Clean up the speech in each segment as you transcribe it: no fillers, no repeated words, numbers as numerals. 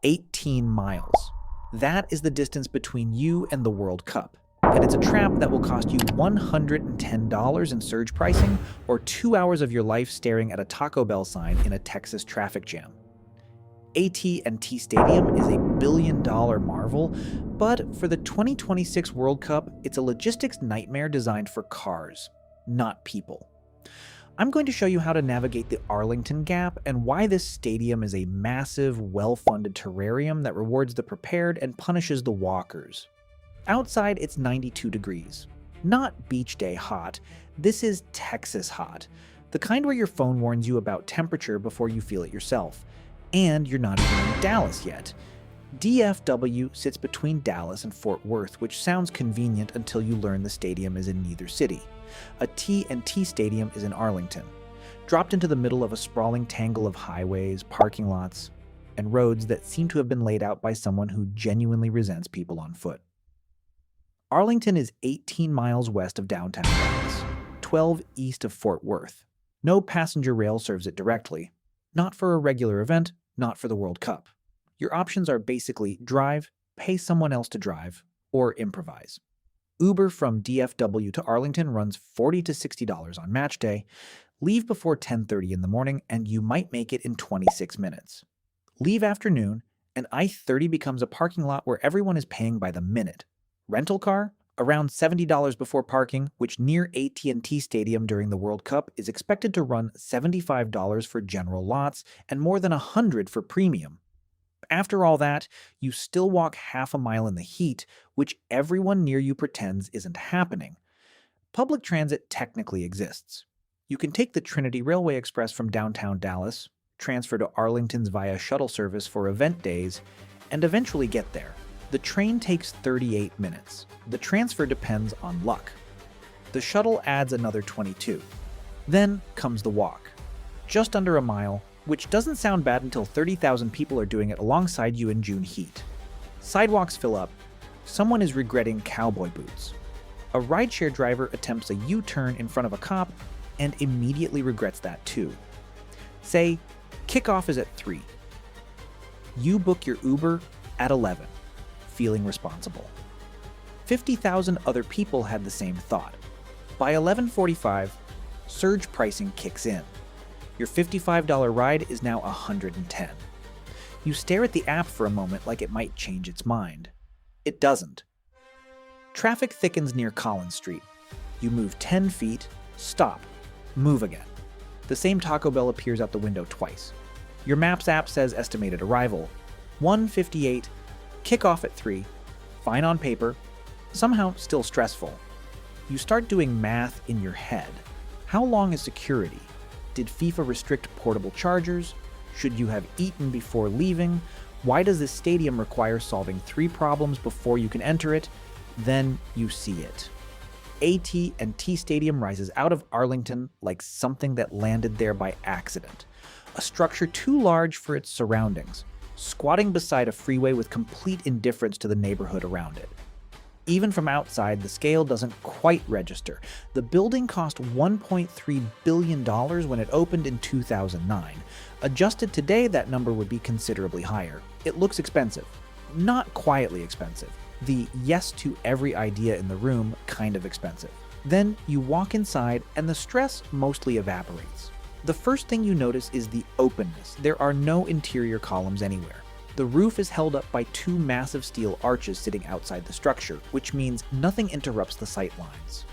18 miles. That is the distance between you and the World Cup. And it's a trap that will cost you $110 in surge pricing or 2 hours of your life staring at a Taco Bell sign in a Texas traffic jam. AT&T Stadium is a billion-dollar marvel, but for the 2026 World Cup, it's a logistics nightmare designed for cars, not people. I'm going to show you how to navigate the Arlington Gap and why this stadium is a massive, well-funded terrarium that rewards the prepared and punishes the walkers. Outside, it's 92 degrees. Not beach day hot, this is Texas hot. The kind where your phone warns you about temperature before you feel it yourself. And you're not even in Dallas yet. DFW sits between Dallas and Fort Worth, which sounds convenient until you learn the stadium is in neither city. A T&T Stadium is in Arlington, dropped into the middle of a sprawling tangle of highways, parking lots, and roads that seem to have been laid out by someone who genuinely resents people on foot. Arlington is 18 miles west of downtown Dallas, 12 east of Fort Worth. No passenger rail serves it directly. Not for a regular event, not for the World Cup. Your options are basically drive, pay someone else to drive, or improvise. Uber from DFW to Arlington runs $40 to $60 on match day. Leave before 10:30 in the morning, and you might make it in 26 minutes. Leave afternoon, and I-30 becomes a parking lot where everyone is paying by the minute. Rental car? Around $70 before parking, which near AT&T Stadium during the World Cup is expected to run $75 for general lots and more than $100 for premium. After all that, you still walk half a mile in the heat, which everyone near you pretends isn't happening. Public transit technically exists. You can take the Trinity Railway Express from downtown Dallas, transfer to Arlington's via shuttle service for event days, and eventually get there. The train takes 38 minutes. The transfer depends on luck. The shuttle adds another 22. Then comes the walk. Just under a mile, which doesn't sound bad until 30,000 people are doing it alongside you in June heat. Sidewalks fill up. Someone is regretting cowboy boots. A rideshare driver attempts a U-turn in front of a cop and immediately regrets that too. Say, kickoff is at 3. You book your Uber at 11, feeling responsible. 50,000 other people had the same thought. By 11:45, surge pricing kicks in. Your $55 ride is now $110. You stare at the app for a moment like it might change its mind. It doesn't. Traffic thickens near Collins Street. You move 10 feet, stop, move again. The same Taco Bell appears out the window twice. Your Maps app says estimated arrival, 1:58, kickoff at 3, fine on paper, somehow still stressful. You start doing math in your head. How long is security? Did FIFA restrict portable chargers? Should you have eaten before leaving? Why does this stadium require solving 3 problems before you can enter it? Then you see it. AT&T Stadium rises out of Arlington like something that landed there by accident. A structure too large for its surroundings, squatting beside a freeway with complete indifference to the neighborhood around it. Even from outside, the scale doesn't quite register. The building cost $1.3 billion when it opened in 2009. Adjusted today, that number would be considerably higher. It looks expensive. Not quietly expensive. The yes to every idea in the room kind of expensive. Then you walk inside and the stress mostly evaporates. The first thing you notice is the openness. There are no interior columns anywhere. The roof is held up by 2 massive steel arches sitting outside the structure, which means nothing interrupts the sight lines.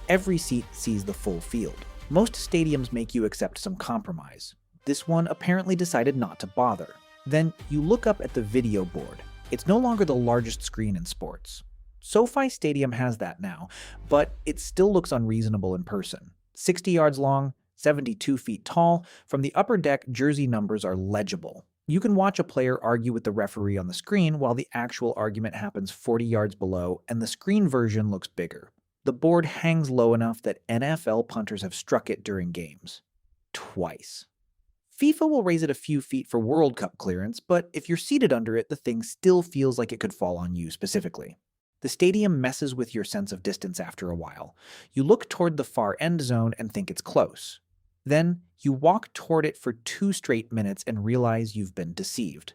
Every seat sees the full field. Most stadiums make you accept some compromise. This one apparently decided not to bother. Then you look up at the video board. It's no longer the largest screen in sports. SoFi Stadium has that now, but it still looks unreasonable in person. 60 yards long, 72 feet tall, from the upper deck, jersey numbers are legible. You can watch a player argue with the referee on the screen while the actual argument happens 40 yards below, and the screen version looks bigger. The board hangs low enough that NFL punters have struck it during games. Twice. FIFA will raise it a few feet for World Cup clearance, but if you're seated under it, the thing still feels like it could fall on you specifically. The stadium messes with your sense of distance after a while. You look toward the far end zone and think it's close. Then, you walk toward it for 2 straight minutes and realize you've been deceived.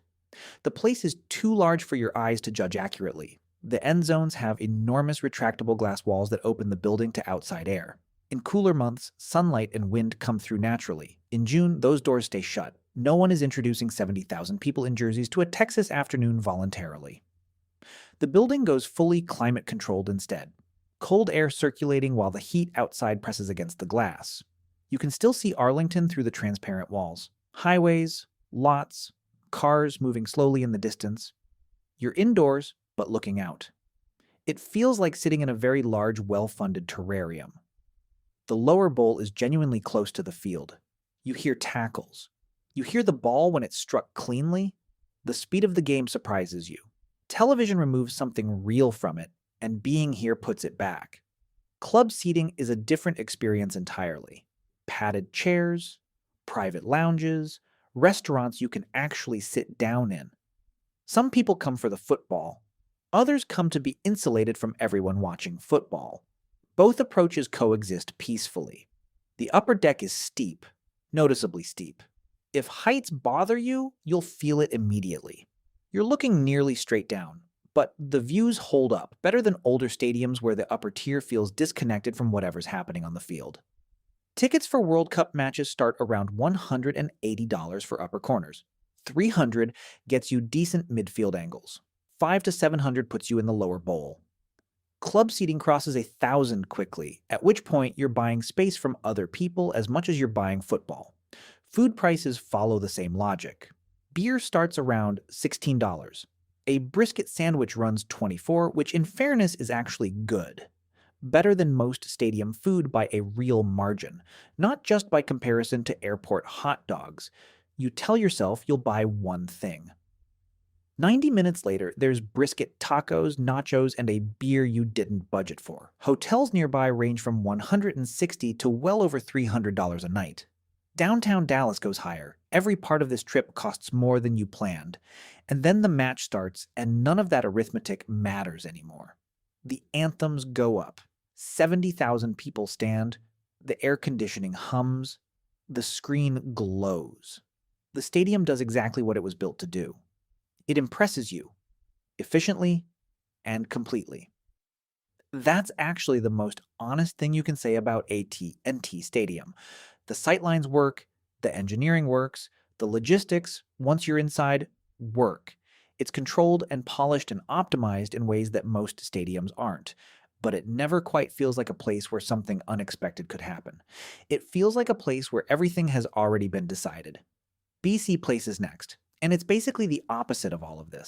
The place is too large for your eyes to judge accurately. The end zones have enormous retractable glass walls that open the building to outside air. In cooler months, sunlight and wind come through naturally. In June, those doors stay shut. No one is introducing 70,000 people in jerseys to a Texas afternoon voluntarily. The building goes fully climate controlled instead. Cold air circulating while the heat outside presses against the glass. You can still see Arlington through the transparent walls. Highways, lots, cars moving slowly in the distance. You're indoors, but looking out. It feels like sitting in a very large, well-funded terrarium. The lower bowl is genuinely close to the field. You hear tackles. You hear the ball when it's struck cleanly. The speed of the game surprises you. Television removes something real from it, and being here puts it back. Club seating is a different experience entirely. Padded chairs, private lounges, restaurants you can actually sit down in. Some people come for the football. Others come to be insulated from everyone watching football. Both approaches coexist peacefully. The upper deck is steep, noticeably steep. If heights bother you, you'll feel it immediately. You're looking nearly straight down, but the views hold up better than older stadiums where the upper tier feels disconnected from whatever's happening on the field. Tickets for World Cup matches start around $180 for upper corners. $300 gets you decent midfield angles. $500 to $700 puts you in the lower bowl. Club seating crosses $1,000 quickly, at which point you're buying space from other people as much as you're buying football. Food prices follow the same logic. Beer starts around $16. A brisket sandwich runs $24, which in fairness is actually good. Better than most stadium food by a real margin, not just by comparison to airport hot dogs. You tell yourself you'll buy one thing. 90 minutes later, there's brisket tacos, nachos, and a beer you didn't budget for. Hotels nearby range from $160 to well over $300 a night. Downtown Dallas goes higher. Every part of this trip costs more than you planned. And then the match starts, and none of that arithmetic matters anymore. The anthems go up. 70,000 people stand. The air conditioning hums. The screen glows. The stadium does exactly what it was built to do. It impresses you, efficiently and completely. That's actually the most honest thing you can say about AT&T Stadium. The sightlines work, the engineering works, the logistics, once you're inside, work. It's controlled and polished and optimized in ways that most stadiums aren't. But it never quite feels like a place where something unexpected could happen. It feels like a place where everything has already been decided. BC Place is next, and it's basically the opposite of all of this.